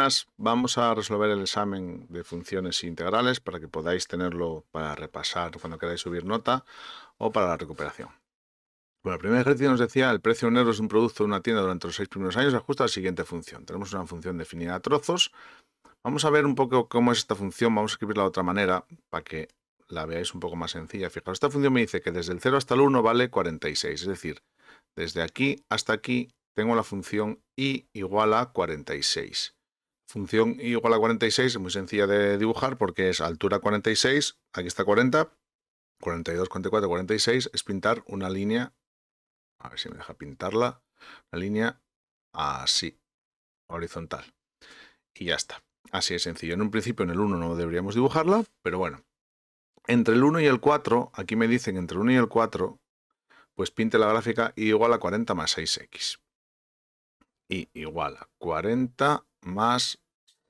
buenas. Vamos a resolver el examen de funciones integrales para que podáis tenerlo para repasar cuando queráis subir nota o para la recuperación. Bueno, el primer ejercicio nos decía el precio de un euro es un producto de una tienda durante los 6 primeros años, ajusta a la siguiente función. Tenemos una función definida a trozos. Vamos a ver un poco cómo es esta función. Vamos a escribirla de otra manera para que la veáis un poco más sencilla. Fijaos, esta función me dice que desde el 0 hasta el 1 vale 46. Es decir, desde aquí hasta aquí tengo la función y igual a 46. Función y igual a 46 es muy sencilla de dibujar porque es altura 46, aquí está 40, 42, 44, 46, es pintar una línea, a ver si me deja pintarla, la línea así, horizontal. Y ya está. Así es sencillo. En un principio en el 1 no deberíamos dibujarla, pero bueno. Entre el 1 y el 4, aquí me dicen entre el 1 y el 4, pues pinte la gráfica y igual a 40 más 6x. Y igual a 40 más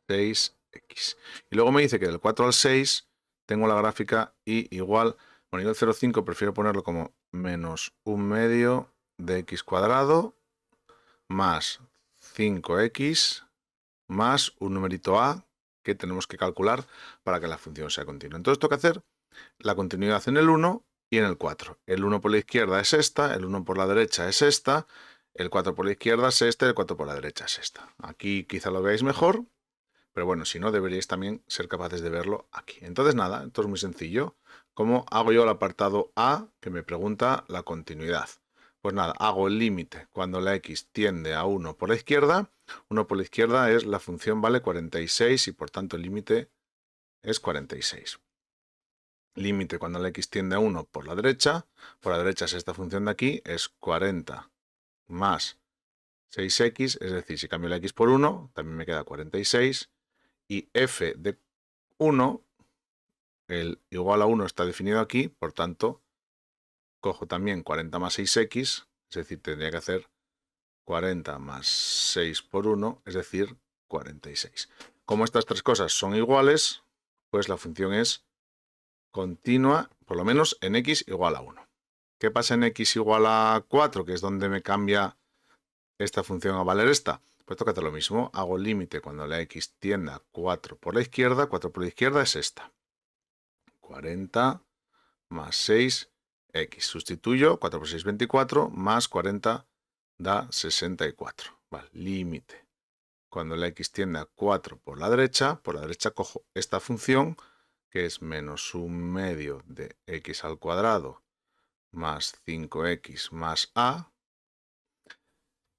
6x. Y luego me dice que del 4 al 6 tengo la gráfica y igual, bueno, yo el 0,5 prefiero ponerlo como menos un medio de x cuadrado más 5x más un numerito a que tenemos que calcular para que la función sea continua. Entonces tengo que hacer la continuidad en el 1 y en el 4. El 1 por la izquierda es esta, el 1 por la derecha es esta, el 4 por la izquierda es esta, el 4 por la derecha es esta. Aquí quizá lo veáis mejor, pero bueno, si no, deberíais también ser capaces de verlo aquí. Entonces nada, esto es muy sencillo. ¿Cómo hago yo el apartado A que me pregunta la continuidad? Pues nada, hago el límite cuando la x tiende a 1 por la izquierda. 1 por la izquierda es la función vale 46 y por tanto el límite es 46. Límite cuando la x tiende a 1 por la derecha es esta función de aquí, es 40 más 6x, es decir, si cambio la x por 1, también me queda 46, y f de 1, el igual a 1 está definido aquí, por tanto, cojo también 40 más 6x, es decir, tendría que hacer 40 más 6 por 1, es decir, 46. Como estas tres cosas son iguales, pues la función es continua, por lo menos en x igual a 1. ¿Qué pasa en x igual a 4? Que es donde me cambia esta función a valer esta. Pues toca hacer lo mismo. Hago el límite cuando la x tienda a 4 por la izquierda. 4 por la izquierda es esta. 40 más 6x. Sustituyo 4 por 6, 24, más 40 da 64. Vale, límite. Cuando la x tiende a 4 por la derecha cojo esta función, que es menos un medio de x al cuadrado más 5x más a.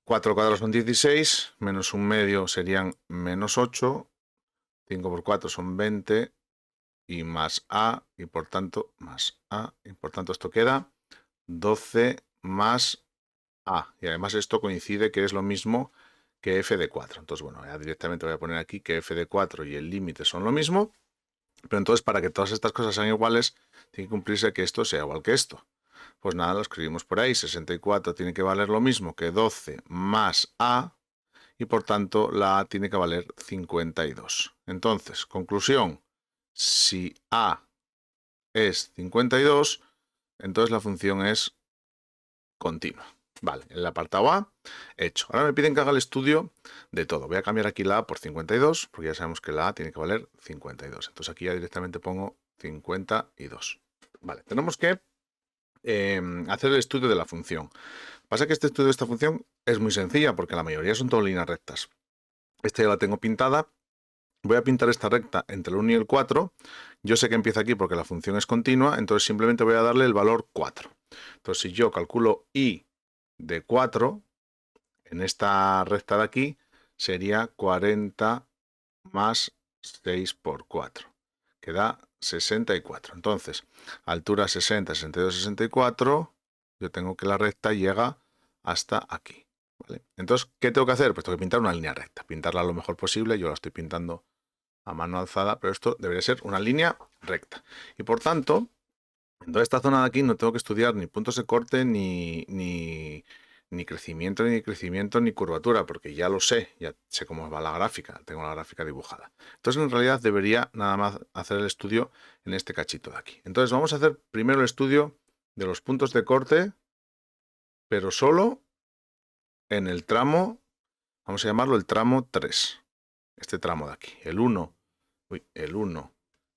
4 al cuadrado son 16, menos un medio serían menos 8, 5 por 4 son 20, y más a, y por tanto, más a, y por tanto esto queda 12 más a. Y además esto coincide que es lo mismo que f de 4. Entonces, bueno, ya directamente voy a poner aquí que f de 4 y el límite son lo mismo. Pero entonces, para que todas estas cosas sean iguales, tiene que cumplirse que esto sea igual que esto. Pues nada, lo escribimos por ahí. 64 tiene que valer lo mismo que 12 más a, y por tanto la a tiene que valer 52. Entonces, conclusión, si a es 52, entonces la función es continua. Vale, el apartado A, hecho. Ahora me piden que haga el estudio de todo. Voy a cambiar aquí la A por 52, porque ya sabemos que la A tiene que valer 52. Entonces aquí ya directamente pongo 52. Vale, tenemos que hacer el estudio de la función. Pasa que este estudio de esta función es muy sencilla, porque la mayoría son todas líneas rectas. Esta ya la tengo pintada. Voy a pintar esta recta entre el 1 y el 4. Yo sé que empieza aquí porque la función es continua, entonces simplemente voy a darle el valor 4. Entonces, si yo calculo y de 4, en esta recta de aquí, sería 40 más 6 por 4, que da 64. Entonces, altura 60, 62, 64, yo tengo que la recta llega hasta aquí. ¿Vale? Entonces, ¿qué tengo que hacer? Pues tengo que pintar una línea recta, pintarla lo mejor posible. Yo la estoy pintando a mano alzada, pero esto debería ser una línea recta. Y por tanto, en toda esta zona de aquí no tengo que estudiar ni puntos de corte, ni crecimiento, ni curvatura, porque ya lo sé, ya sé cómo va la gráfica, tengo la gráfica dibujada. Entonces, en realidad, debería nada más hacer el estudio en este cachito de aquí. Entonces, vamos a hacer primero el estudio de los puntos de corte, pero solo en el tramo, vamos a llamarlo el tramo 3. este tramo de aquí. El 1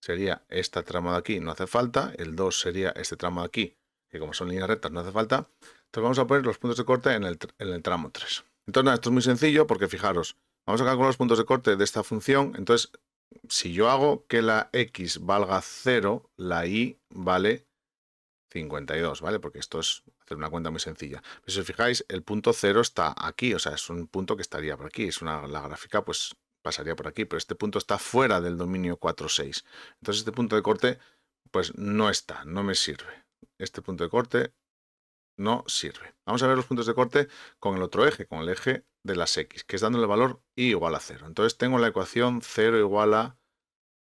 sería este tramo de aquí, no hace falta. El 2 sería este tramo de aquí, que como son líneas rectas no hace falta. Entonces vamos a poner los puntos de corte en el tramo 3. Entonces nada, esto es muy sencillo porque fijaros, vamos a calcular los puntos de corte de esta función. Entonces, si yo hago que la x valga 0, la y vale 52, ¿vale? Porque esto es hacer una cuenta muy sencilla. Pero si os fijáis, el punto 0 está aquí, o sea, es un punto que estaría por aquí. La gráfica, pues, pasaría por aquí, pero este punto está fuera del dominio 4, 6. Entonces este punto de corte, pues, no está, no me sirve. Este punto de corte no sirve. Vamos a ver los puntos de corte con el otro eje, con el eje de las x, que es dándole el valor y igual a 0. Entonces tengo la ecuación 0 igual a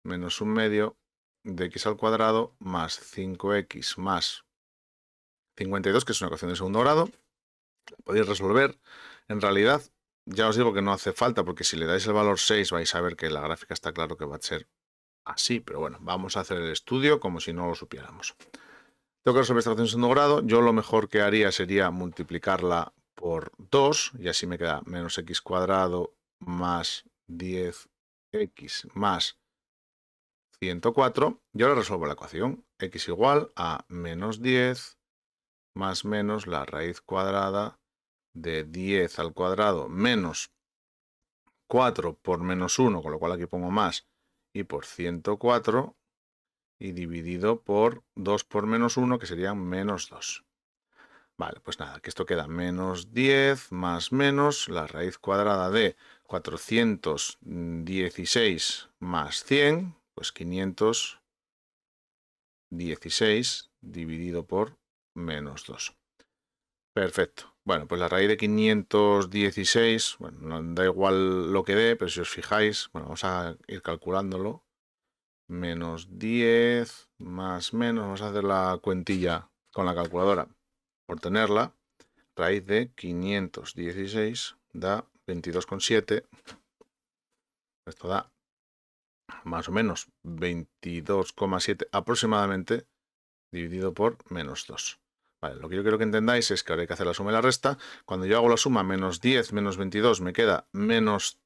menos 1/2 de x al cuadrado más 5x más 52, que es una ecuación de segundo grado. La podéis resolver. En realidad, ya os digo que no hace falta, porque si le dais el valor 6 vais a ver que la gráfica está claro que va a ser así. Pero bueno, vamos a hacer el estudio como si no lo supiéramos. Tengo que resolver esta ecuación de segundo grado. Yo lo mejor que haría sería multiplicarla por 2, y así me queda menos x cuadrado más 10x más 104. Y ahora resuelvo la ecuación. X igual a menos 10 más menos la raíz cuadrada de 10 al cuadrado menos 4 por menos 1, con lo cual aquí pongo más, y por 104, y dividido por 2 por menos 1, que serían menos 2. Vale, pues nada, que esto queda menos 10 más menos la raíz cuadrada de 416 más 100, pues 516 dividido por menos 2. Perfecto. Bueno, pues la raíz de 516, bueno, no da igual lo que dé, pero si os fijáis, bueno, vamos a ir calculándolo. Menos 10 más menos, vamos a hacer la cuentilla con la calculadora por tenerla. Raíz de 516 da 22,7. Esto da más o menos 22,7 aproximadamente, dividido por menos 2. Vale, lo que yo quiero que entendáis es que ahora hay que hacer la suma y la resta. Cuando yo hago la suma, menos 10 menos 22, me queda menos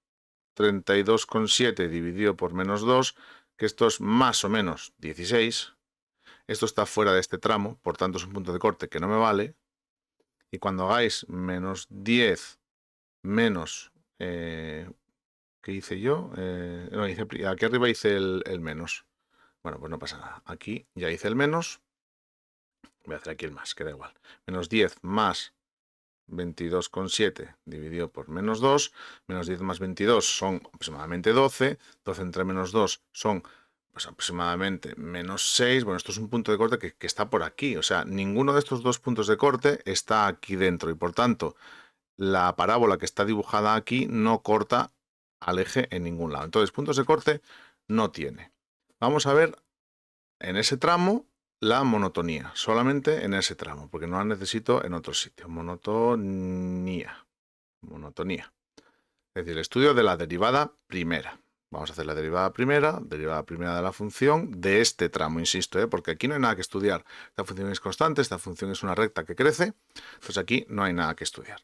32,7 dividido por menos 2, que esto es más o menos 16. Esto está fuera de este tramo, por tanto es un punto de corte que no me vale. Y cuando hagáis menos 10 menos... ¿qué hice yo? No, aquí arriba hice el menos. Bueno, pues no pasa nada. Aquí ya hice el menos. Voy a hacer aquí el más, que da igual. Menos 10 más 22,7 dividido por menos 2. Menos 10 más 22 son aproximadamente 12. 12 entre menos 2 son pues aproximadamente menos 6. Bueno, esto es un punto de corte que está por aquí. O sea, ninguno de estos dos puntos de corte está aquí dentro. Y por tanto, la parábola que está dibujada aquí no corta al eje en ningún lado. Entonces, puntos de corte no tiene. Vamos a ver en ese tramo la monotonía, solamente en ese tramo, porque no la necesito en otro sitio. Monotonía. Es decir, el estudio de la derivada primera. Vamos a hacer la derivada primera de la función de este tramo, insisto, porque aquí no hay nada que estudiar. Esta función es constante, esta función es una recta que crece, entonces aquí no hay nada que estudiar.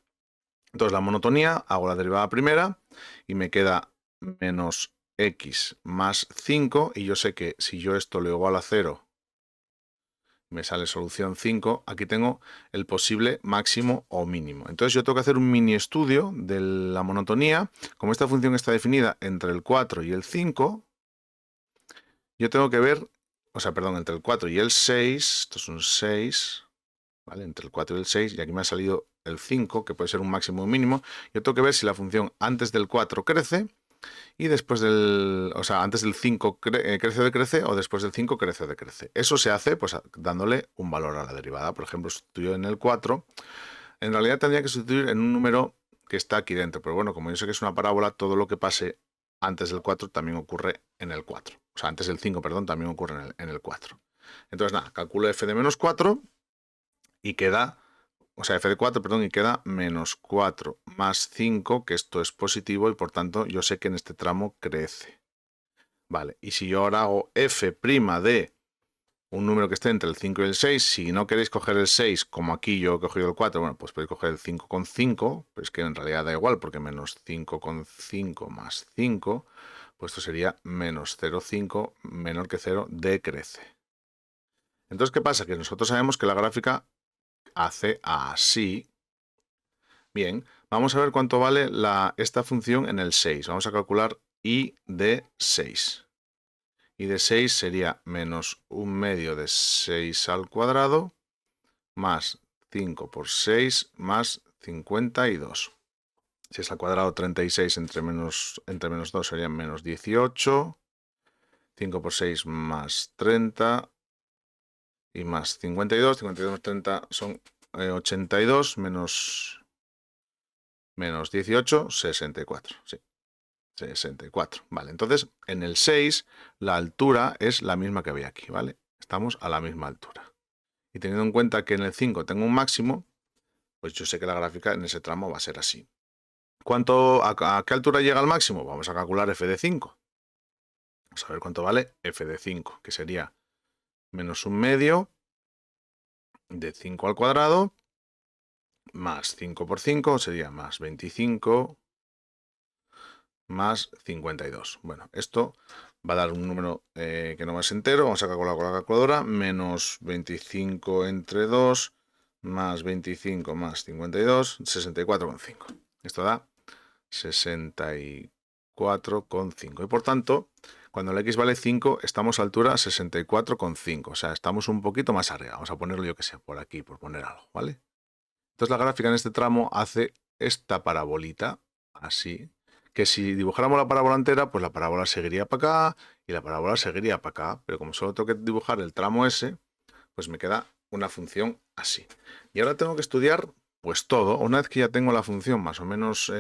Entonces la monotonía, hago la derivada primera y me queda menos x más 5, y yo sé que si yo esto lo igualo a 0, me sale solución 5, aquí tengo el posible máximo o mínimo. Entonces yo tengo que hacer un mini estudio de la monotonía. Como esta función está definida entre el 4 y el 5, yo tengo que ver, o sea, perdón, entre el 4 y el 6, esto es un 6, ¿vale? Entre el 4 y el 6, y aquí me ha salido el 5, que puede ser un máximo o un mínimo. Yo tengo que ver si la función antes del 4 crece, y después del, o sea, antes del 5 crece o decrece, o después del 5 crece o decrece. Eso se hace pues dándole un valor a la derivada. Por ejemplo, sustituyo en el 4. En realidad tendría que sustituir en un número que está aquí dentro, pero bueno, como yo sé que es una parábola, todo lo que pase antes del 4 también ocurre en el 4. O sea, antes del 5, perdón, también ocurre en el 4. Entonces, nada, calculo f de menos 4 y queda... O sea, f de 4, perdón, y queda menos 4 más 5, que esto es positivo, y por tanto yo sé que en este tramo crece. Vale, y si yo ahora hago f' de un número que esté entre el 5 y el 6. Si no queréis coger el 6, como aquí yo he cogido el 4, bueno, pues podéis coger el 5,5, pero es que en realidad da igual, porque menos 5,5 más 5, pues esto sería menos 0,5, menor que 0, decrece. Entonces, ¿qué pasa? Que nosotros sabemos que la gráfica hace así. Bien, vamos a ver cuánto vale esta función en el 6. Vamos a calcular y de 6. Y de 6 sería menos 1/2 de 6 al cuadrado más 5 por 6 más 52. 6 al cuadrado, 36 entre menos 2 serían menos 18. 5 por 6 más 30 y más 52. 52 más 30 son 82 menos 18, 64. Sí, 64. Vale, entonces en el 6 la altura es la misma que había aquí, ¿vale? Estamos a la misma altura. Y teniendo en cuenta que en el 5 tengo un máximo, pues yo sé que la gráfica en ese tramo va a ser así. ¿A qué altura llega el máximo? Vamos a calcular f de 5. Vamos a ver cuánto vale f de 5, que sería menos 1/2 de 5 al cuadrado más 5 por 5 sería más 25 más 52. Bueno, esto va a dar un número que no es entero. Vamos a calcular con la calculadora. Menos 25 entre 2 más 25 más 52, 64,5. Esto da 64,5. Y por tanto, cuando el x vale 5, estamos a altura 64,5. O sea, estamos un poquito más arriba. Vamos a ponerlo, yo que sé, por aquí, por poner algo, ¿vale? Entonces la gráfica en este tramo hace esta parabolita, así, que si dibujáramos la parábola entera, pues la parábola seguiría para acá y la parábola seguiría para acá. Pero como solo tengo que dibujar el tramo ese, pues me queda una función así. Y ahora tengo que estudiar pues todo. Una vez que ya tengo la función más o menos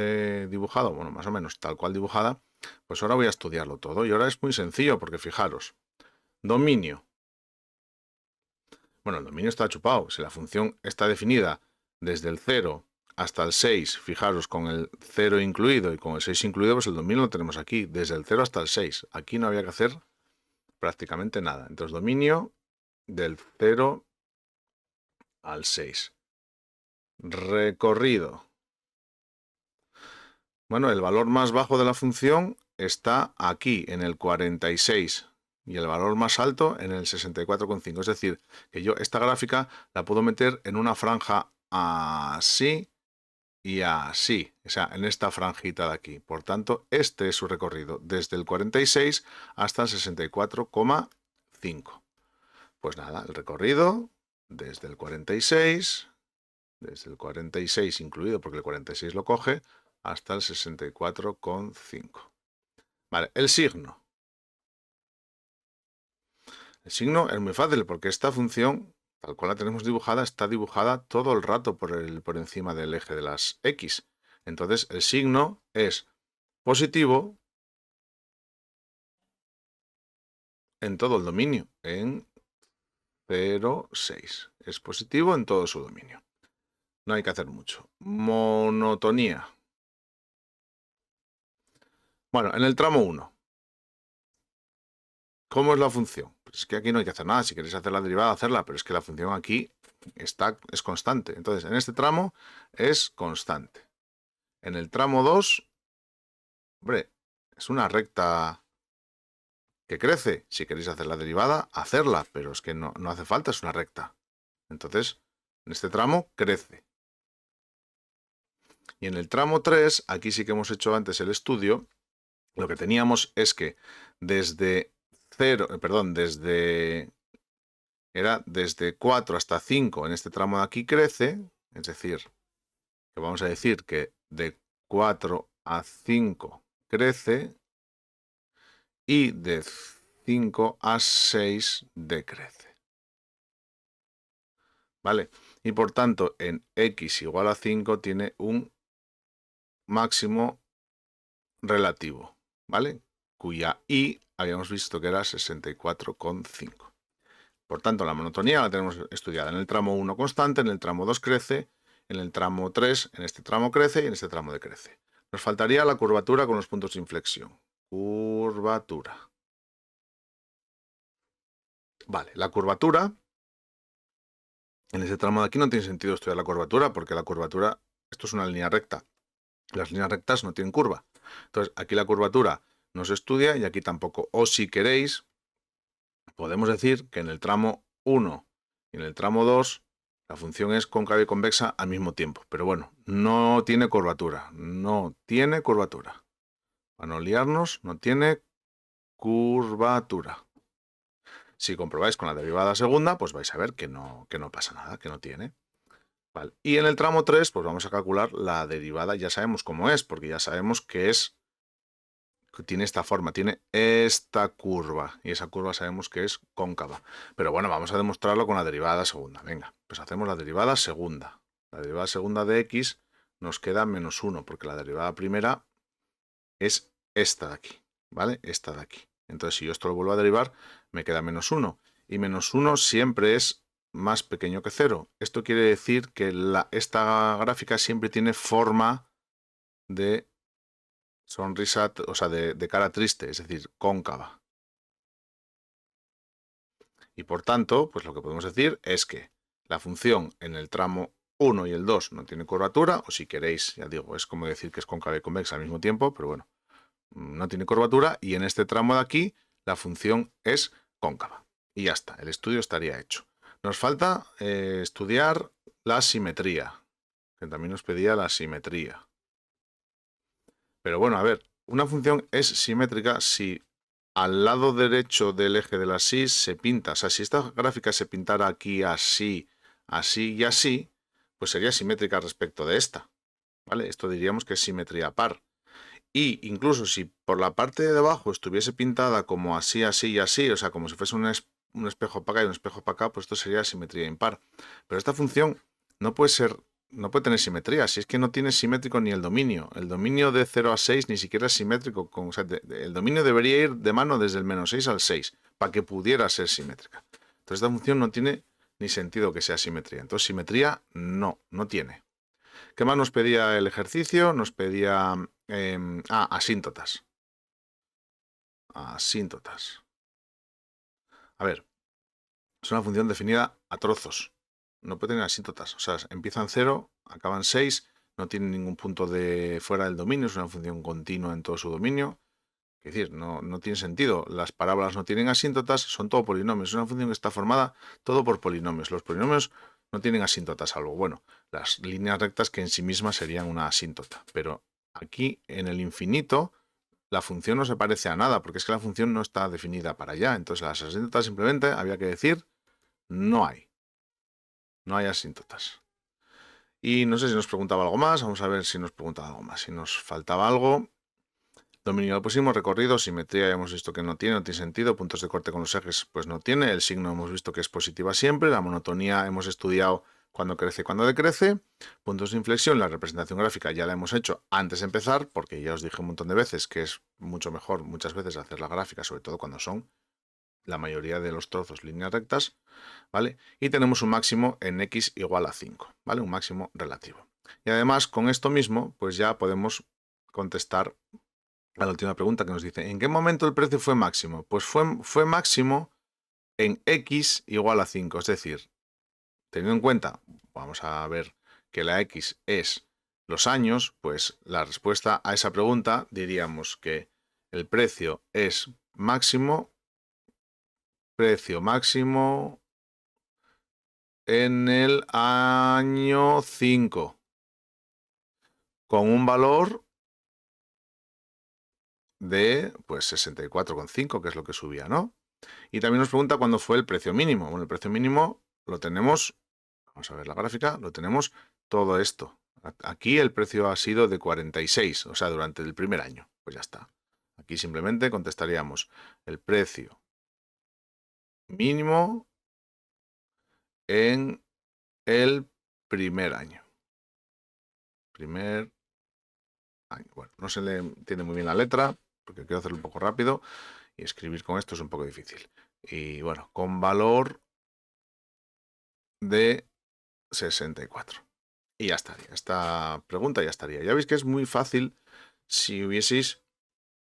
dibujada, bueno, más o menos tal cual dibujada, pues ahora voy a estudiarlo todo. Y ahora es muy sencillo, porque fijaros, dominio. Bueno, el dominio está chupado. Si la función está definida desde el 0 hasta el 6, fijaros, con el 0 incluido y con el 6 incluido, pues el dominio lo tenemos aquí, desde el 0 hasta el 6. Aquí no había que hacer prácticamente nada. Entonces, dominio del 0 al 6. Recorrido. Bueno, el valor más bajo de la función está aquí, en el 46, y el valor más alto en el 64,5. Es decir, que yo esta gráfica la puedo meter en una franja así y así, o sea, en esta franjita de aquí. Por tanto, este es su recorrido, desde el 46 hasta el 64,5. Pues nada, el recorrido desde el 46 incluido, porque el 46 lo coge, hasta el 64,5. Vale, el signo. El signo es muy fácil, porque esta función, tal cual la tenemos dibujada, está dibujada todo el rato por encima del eje de las X. Entonces, el signo es positivo en todo el dominio, en 0,6. Es positivo en todo su dominio. No hay que hacer mucho. Monotonía. Bueno, en el tramo 1. ¿Cómo es la función? Pues es que aquí no hay que hacer nada. Si queréis hacer la derivada, hacerla, pero es que la función aquí es constante. Entonces, en este tramo es constante. En el tramo 2, hombre, es una recta que crece. Si queréis hacer la derivada, hacerla, pero es que no hace falta, es una recta. Entonces, en este tramo crece. Y en el tramo 3, aquí sí que hemos hecho antes el estudio, lo que teníamos es que desde 4 hasta 5 en este tramo de aquí crece, es decir, que vamos a decir que de 4 a 5 crece y de 5 a 6 decrece. ¿Vale? Y por tanto, en x igual a 5 tiene un máximo relativo, ¿vale? Cuya y habíamos visto que era 64,5. Por tanto, la monotonía la tenemos estudiada en el tramo 1 constante, en el tramo 2 crece, en el tramo 3, en este tramo crece y en este tramo decrece. Nos faltaría la curvatura con los puntos de inflexión. Curvatura. Vale, la curvatura. En ese tramo de aquí no tiene sentido estudiar la curvatura, porque la curvatura, esto es una línea recta. Las líneas rectas no tienen curva. Entonces, aquí la curvatura no se estudia y aquí tampoco. O si queréis, podemos decir que en el tramo 1 y en el tramo 2 la función es cóncava y convexa al mismo tiempo. Pero bueno, no tiene curvatura. No tiene curvatura. Para no liarnos, no tiene curvatura. Si comprobáis con la derivada segunda, pues vais a ver que no pasa nada, que no tiene. Vale. Y en el tramo 3, pues vamos a calcular la derivada. Ya sabemos cómo es, porque ya sabemos que tiene esta forma, tiene esta curva. Y esa curva sabemos que es cóncava. Pero bueno, vamos a demostrarlo con la derivada segunda. Venga, pues hacemos la derivada segunda. La derivada segunda de x nos queda menos 1, porque la derivada primera es esta de aquí, ¿vale? Esta de aquí. Entonces, si yo esto lo vuelvo a derivar, me queda menos 1. Y menos 1 siempre es más pequeño que 0. Esto quiere decir que esta gráfica siempre tiene forma de sonrisa, o sea, de cara triste, es decir, cóncava. Y por tanto, pues lo que podemos decir es que la función en el tramo 1 y el 2 no tiene curvatura, o si queréis, ya digo, es como decir que es cóncava y convexa al mismo tiempo, pero bueno, no tiene curvatura, y en este tramo de aquí la función es cóncava. Y ya está, el estudio estaría hecho. Nos falta estudiar la simetría, que también nos pedía la simetría. Pero bueno, a ver, una función es simétrica si al lado derecho del eje de la axis se pinta. O sea, si esta gráfica se pintara aquí así, así y así, pues sería simétrica respecto de esta. ¿Vale? Esto diríamos que es simetría par. Y incluso si por la parte de abajo estuviese pintada como así, así y así, o sea, como si fuese un espejo para acá y un espejo para acá, pues esto sería simetría impar. Pero esta función no puede ser, no puede tener simetría, si es que no tiene simétrico ni el dominio. El dominio de 0 a 6 ni siquiera es simétrico. O sea, el dominio debería ir de mano desde el menos 6 al 6 para que pudiera ser simétrica. Entonces esta función no tiene ni sentido que sea simetría. Entonces simetría no tiene. ¿Qué más nos pedía el ejercicio? Nos pedía asíntotas. Asíntotas. A ver, es una función definida a trozos. No puede tener asíntotas. O sea, empiezan 0, acaban 6, no tiene ningún punto de fuera del dominio, es una función continua en todo su dominio. Es decir, no tiene sentido. Las parábolas no tienen asíntotas, son todo polinomios. Es una función que está formada todo por polinomios. Los polinomios no tienen asíntotas, salvo, bueno, las líneas rectas que en sí mismas serían una asíntota. Pero aquí, en el infinito, la función no se parece a nada, porque es que la función no está definida para allá. Entonces, las asíntotas simplemente había que decir no hay. No hay asíntotas. Y no sé si nos preguntaba algo más. Vamos a ver si nos preguntaba algo más. Si nos faltaba algo. Dominio lo pusimos, recorrido, simetría hemos visto que no tiene sentido, puntos de corte con los ejes pues no tiene, el signo hemos visto que es positiva siempre, la monotonía hemos estudiado cuando crece y cuando decrece, puntos de inflexión, la representación gráfica ya la hemos hecho antes de empezar, porque ya os dije un montón de veces que es mucho mejor muchas veces hacer la gráfica, sobre todo cuando son la mayoría de los trozos líneas rectas, ¿vale? Y tenemos un máximo en x igual a 5, ¿vale? Un máximo relativo. Y además con esto mismo pues ya podemos contestar a la última pregunta que nos dice, ¿en qué momento el precio fue máximo? Pues fue máximo en x igual a 5, es decir, teniendo en cuenta, vamos a ver que la x es los años, pues la respuesta a esa pregunta diríamos que el precio es máximo, precio máximo en el año 5, con un valor de pues 64,5, que es lo que subía, ¿no? Y también nos pregunta cuándo fue el precio mínimo. Bueno, el precio mínimo lo tenemos, vamos a ver la gráfica, lo tenemos todo esto. Aquí el precio ha sido de 46, o sea, durante el primer año. Pues ya está. Aquí simplemente contestaríamos el precio mínimo en el primer año. Primer año. Bueno, no se le entiende muy bien la letra, porque quiero hacerlo un poco rápido, y escribir con esto es un poco difícil. Y bueno, con valor de 64. Y ya estaría. Esta pregunta ya estaría. Ya veis que es muy fácil si hubieseis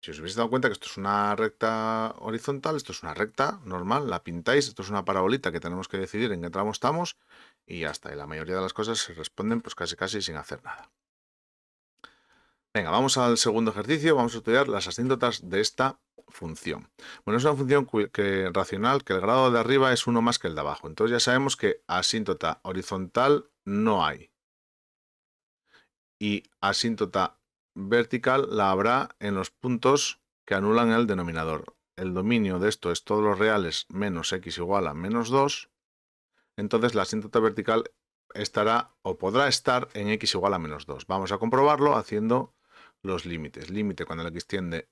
Si os habéis dado cuenta que esto es una recta horizontal, esto es una recta normal, la pintáis, esto es una parabolita que tenemos que decidir en qué tramo estamos y ya está. Y la mayoría de las cosas se responden pues casi sin hacer nada. Venga, vamos al segundo ejercicio, vamos a estudiar las asíntotas de esta función. Bueno, es una función racional que el grado de arriba es 1 más que el de abajo. Entonces ya sabemos que asíntota horizontal no hay. Y asíntota vertical la habrá en los puntos que anulan el denominador. El dominio de esto es todos los reales menos x igual a menos 2. Entonces la asíntota vertical estará o podrá estar en x igual a menos 2. Vamos a comprobarlo haciendo los límites. Límite cuando el x tiende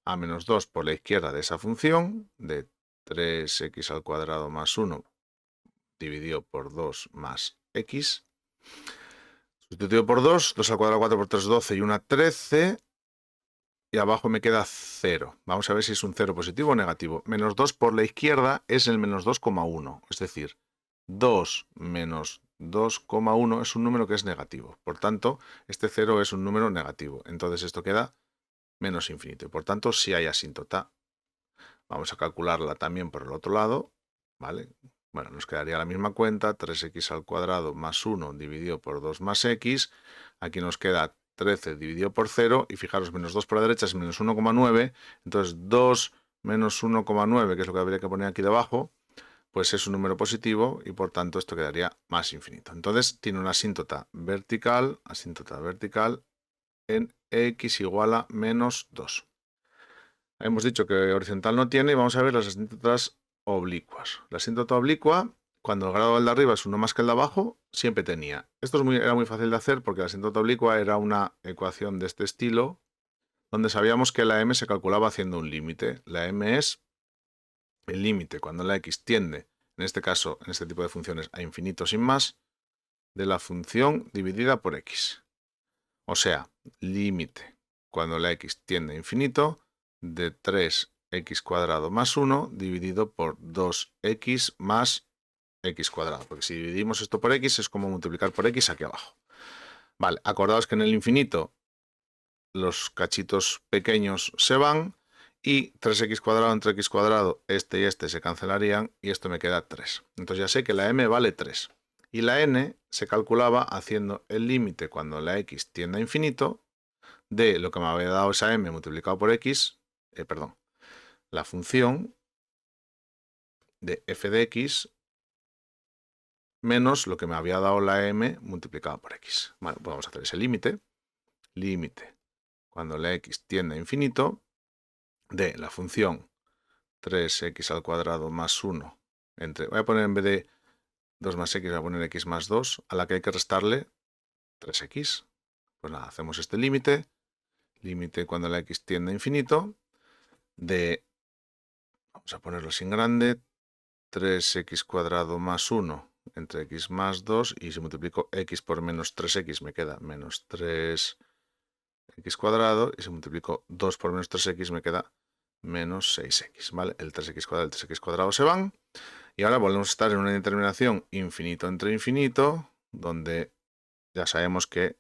a menos 2 por la izquierda de esa función, de 3x al cuadrado más 1 dividido por 2 más x. Sustituido por 2, 2 al cuadrado, 4 por 3, 12 y 1, 13. Y abajo me queda 0. Vamos a ver si es un 0 positivo o negativo. Menos 2 por la izquierda es el menos 2,1. Es decir, 2 menos 2,1 es un número que es negativo. Por tanto, este 0 es un número negativo. Entonces esto queda menos infinito. Por tanto, si hay asíntota. Vamos a calcularla también por el otro lado. ¿Vale? Bueno, nos quedaría la misma cuenta. 3x al cuadrado más 1 dividido por 2 más x. Aquí nos queda 13 dividido por 0. Y fijaros, menos 2 por la derecha es menos 1,9. Entonces 2 menos 1,9, que es lo que habría que poner aquí debajo, pues es un número positivo y por tanto esto quedaría más infinito. Entonces tiene una asíntota vertical en x igual a menos 2. Hemos dicho que horizontal no tiene y vamos a ver las asíntotas oblicuas. La asíntota oblicua, cuando el grado del de arriba es 1 más que el de abajo, siempre tenía. Esto era muy fácil de hacer porque la asíntota oblicua era una ecuación de este estilo, donde sabíamos que la m se calculaba haciendo un límite. La m es el límite cuando la x tiende, en este caso, en este tipo de funciones, a infinito sin más, de la función dividida por x. O sea, límite cuando la x tiende a infinito de 3x cuadrado más 1 dividido por 2x más x cuadrado. Porque si dividimos esto por x es como multiplicar por x aquí abajo. Vale, acordaos que en el infinito los cachitos pequeños se van y 3x cuadrado entre x cuadrado, este y este se cancelarían y esto me queda 3. Entonces ya sé que la m vale 3. Y la n se calculaba haciendo el límite cuando la x tiende a infinito de lo que me había dado esa m multiplicado por x, la función de f de x menos lo que me había dado la m multiplicado por x. Bueno, pues vamos a hacer ese límite. Límite cuando la x tiende a infinito de la función 3x al cuadrado más 1 entre, voy a poner en vez de 2 más x, voy a poner x más 2, a la que hay que restarle 3x. Pues nada, hacemos este límite. Límite cuando la x tiende a infinito de, vamos a ponerlo sin grande, 3x cuadrado más 1 entre x más 2, y si multiplico x por menos 3x me queda menos 3x cuadrado, y si multiplico 2 por menos 3x me queda menos 6x, ¿vale? El 3x cuadrado y el 3x cuadrado se van, y ahora volvemos a estar en una determinación infinito entre infinito, donde ya sabemos que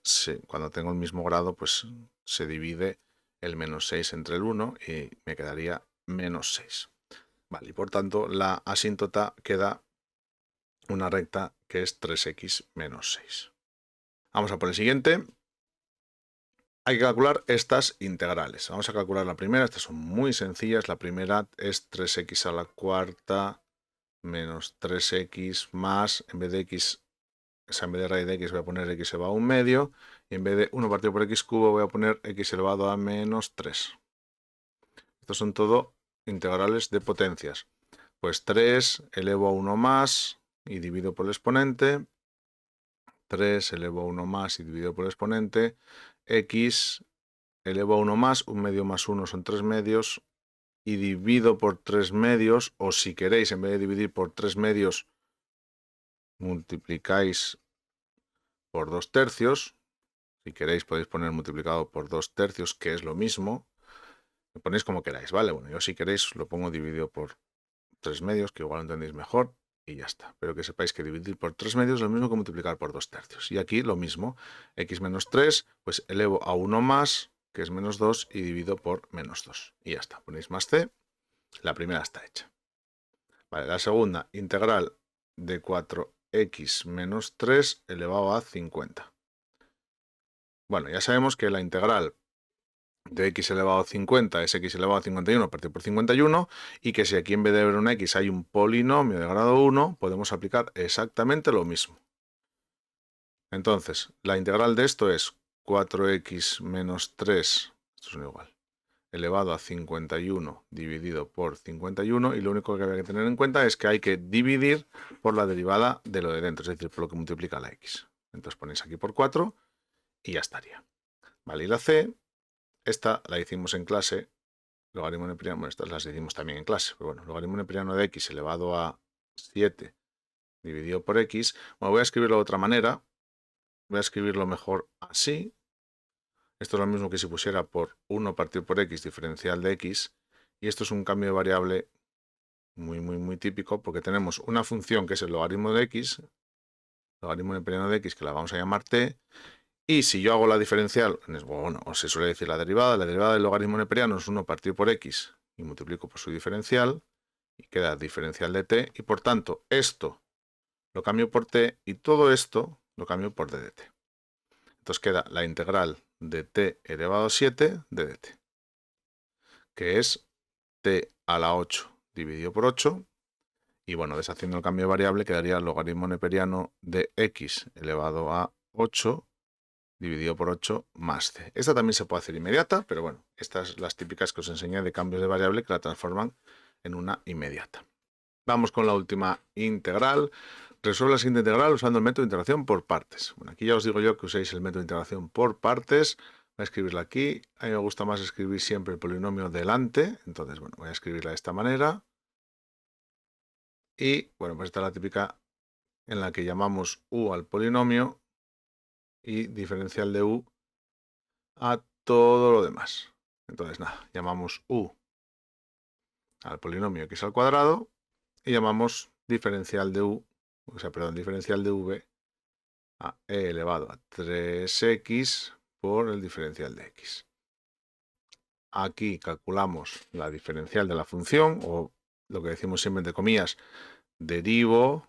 cuando tengo el mismo grado, pues se divide el menos 6 entre el 1 y me quedaría menos 6. Vale, y por tanto la asíntota queda una recta que es 3x menos 6. Vamos a por el siguiente. Hay que calcular estas integrales. Vamos a calcular la primera. Estas son muy sencillas. La primera es 3x a la cuarta menos 3x más, en vez de x, en vez de raíz de x voy a poner x elevado a un medio, y en vez de 1 partido por x cubo voy a poner x elevado a menos 3. Estos son todo integrales de potencias. Pues 3 elevo a 1 más y divido por el exponente. 3 elevo a 1 más y dividido por el exponente. X elevo a 1 más, un medio más 1 son 3 medios, y divido por 3 medios, o si queréis, en vez de dividir por 3 medios, multiplicáis por 2 tercios. Si queréis podéis poner multiplicado por 2 tercios, que es lo mismo. Lo ponéis como queráis, ¿vale? Bueno, yo si queréis lo pongo dividido por 3 medios, que igual lo entendéis mejor, y ya está. Pero que sepáis que dividir por 3 medios es lo mismo que multiplicar por 2 tercios. Y aquí lo mismo. X menos 3, pues elevo a 1 más, que es menos 2, y divido por menos 2. Y ya está, ponéis más c, la primera está hecha. Vale, la segunda, integral de 4x menos 3 elevado a 50. Bueno, ya sabemos que la integral de x elevado a 50 es x elevado a 51 partido por 51, y que si aquí en vez de haber un x hay un polinomio de grado 1, podemos aplicar exactamente lo mismo. Entonces, la integral de esto es 4x menos 3, esto es un igual, elevado a 51 dividido por 51, y lo único que hay que tener en cuenta es que hay que dividir por la derivada de lo de dentro, es decir, por lo que multiplica la x. Entonces ponéis aquí por 4 y ya estaría. Vale, y la c, esta la hicimos en clase, logaritmo neperiano, bueno, estas las hicimos también en clase, pero bueno, logaritmo neperiano de x elevado a 7 dividido por x. Bueno, voy a escribirlo de otra manera, voy a escribirlo mejor así. Esto es lo mismo que si pusiera por 1 partido por x diferencial de x, y esto es un cambio de variable muy típico, porque tenemos una función que es el logaritmo de x, logaritmo neperiano de x, que la vamos a llamar t, y si yo hago la diferencial, bueno, o se suele decir la derivada del logaritmo neperiano es 1 partido por x, y multiplico por su diferencial, y queda diferencial de t, y por tanto esto lo cambio por t, y todo esto lo cambio por d de t. Entonces queda la integral de t elevado a 7 de dt, que es t a la 8 dividido por 8, y bueno, deshaciendo el cambio de variable quedaría el logaritmo neperiano de x elevado a 8 dividido por 8 más c. Esta también se puede hacer inmediata, pero bueno, estas las típicas que os enseñé de cambios de variable que la transforman en una inmediata. Vamos con la última integral. Resuelve la siguiente integral usando el método de integración por partes. Bueno, aquí ya os digo yo que uséis el método de integración por partes. Voy a escribirla aquí. A mí me gusta más escribir siempre el polinomio delante. Entonces, bueno, voy a escribirla de esta manera. Y, bueno, pues esta es la típica en la que llamamos u al polinomio y diferencial de u a todo lo demás. Entonces, nada, llamamos u al polinomio x al cuadrado y llamamos diferencial de u, o sea, perdón, diferencial de v a e elevado a 3x por el diferencial de x. Aquí calculamos la diferencial de la función, o lo que decimos siempre entre comillas, derivo.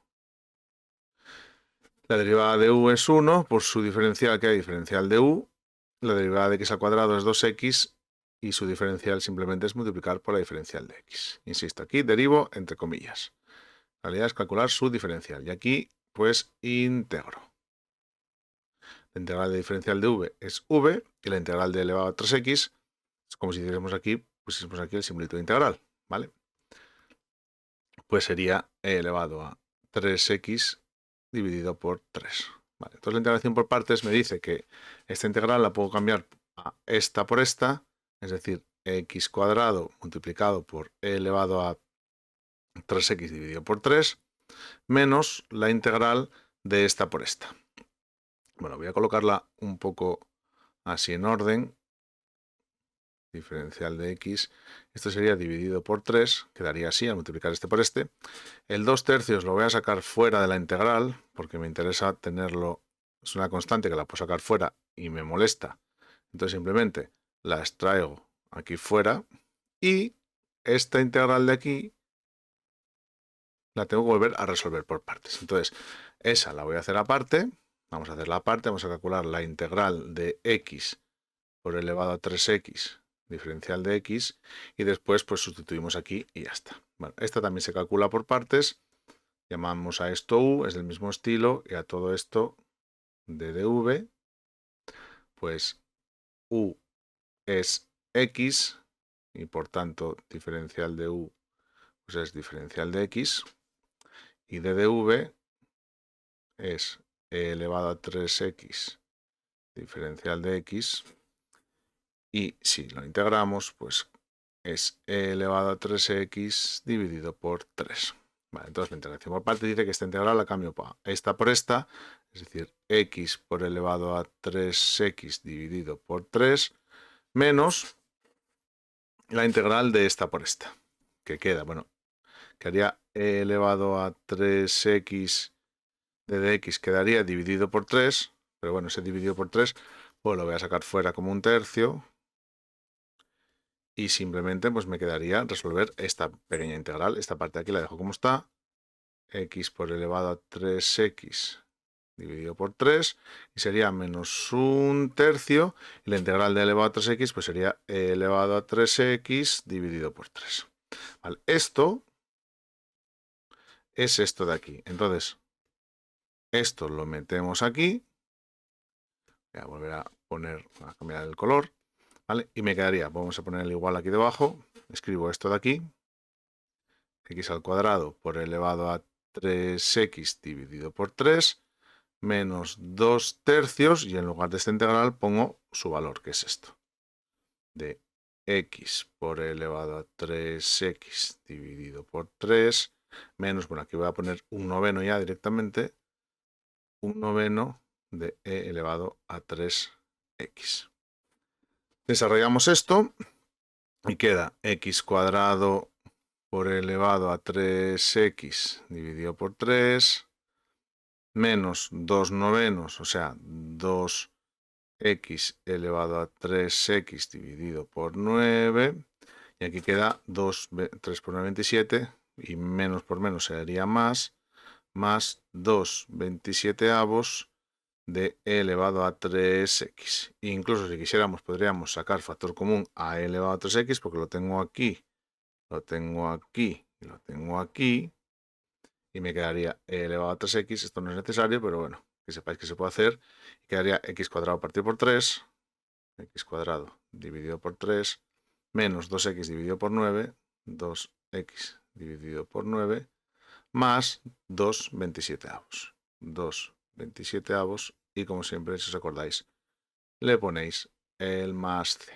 La derivada de u es 1 por su diferencial, que es diferencial de u. La derivada de x al cuadrado es 2x y su diferencial simplemente es multiplicar por la diferencial de x. Insisto, aquí derivo entre comillas. La realidad es calcular su diferencial, y aquí pues integro. La integral de diferencial de v es v, y la integral de elevado a 3x es como si hiciésemos aquí, pusiésemos aquí el simbolito de integral, ¿vale? Pues sería e elevado a 3x dividido por 3. Vale, entonces la integración por partes me dice que esta integral la puedo cambiar a esta por esta, es decir, x cuadrado multiplicado por e elevado a 3x dividido por 3, menos la integral de esta por esta. Bueno, voy a colocarla un poco así en orden. Diferencial de x, esto sería dividido por 3, quedaría así al multiplicar este por este. El 2/3 lo voy a sacar fuera de la integral, porque me interesa tenerlo, es una constante que la puedo sacar fuera y me molesta. Entonces simplemente la extraigo aquí fuera, y esta integral de aquí la tengo que volver a resolver por partes. Entonces esa la voy a hacer aparte, vamos a hacer la aparte, vamos a calcular la integral de x por elevado a 3x diferencial de x, y después pues sustituimos aquí y ya está. Bueno, esta también se calcula por partes, llamamos a esto u, es del mismo estilo, y a todo esto de dv, pues u es x, y por tanto diferencial de u pues es diferencial de x, y de dv es e elevado a 3x diferencial de x, y si lo integramos, pues es e elevado a 3x dividido por 3. Vale, entonces la integración por parte dice que esta integral la cambio esta por esta, es decir, x por elevado a 3x dividido por 3, menos la integral de esta por esta, que queda, bueno, quedaría e elevado a 3x de dx, quedaría dividido por 3, pero bueno, ese dividido por 3, pues lo voy a sacar fuera como un tercio, y simplemente pues me quedaría resolver esta pequeña integral. Esta parte de aquí la dejo como está. X por elevado a 3x dividido por 3 y sería menos 1/3 y la integral de elevado a 3x pues sería elevado a 3x dividido por 3. Vale, esto es esto de aquí. Entonces, esto lo metemos aquí. Voy a volver a cambiar el color. ¿Vale? Y me quedaría, vamos a poner el igual aquí debajo. Escribo esto de aquí. X al cuadrado por elevado a 3x dividido por 3 menos 2/3 y en lugar de esta integral pongo su valor, que es esto. De x por elevado a 3x dividido por 3 menos, bueno, aquí voy a poner 1/9 ya directamente, 1/9 de e elevado a 3x. Desarrollamos esto y queda x cuadrado por elevado a 3x dividido por 3 menos 2/9, o sea, 2x elevado a 3x dividido por 9. Y aquí queda 3 por 9, 27, y menos por menos sería más 2/27 de e elevado a 3x. Incluso si quisiéramos podríamos sacar factor común a e elevado a 3x, porque lo tengo aquí, lo tengo aquí y lo tengo aquí. Y me quedaría e elevado a 3x, esto no es necesario, pero bueno, que sepáis que se puede hacer. Y quedaría x cuadrado partido por 3, x cuadrado dividido por 3, menos 2x dividido por 9, 2x dividido por 9, más 2/27. 2/27, y como siempre, si os acordáis, le ponéis el más c.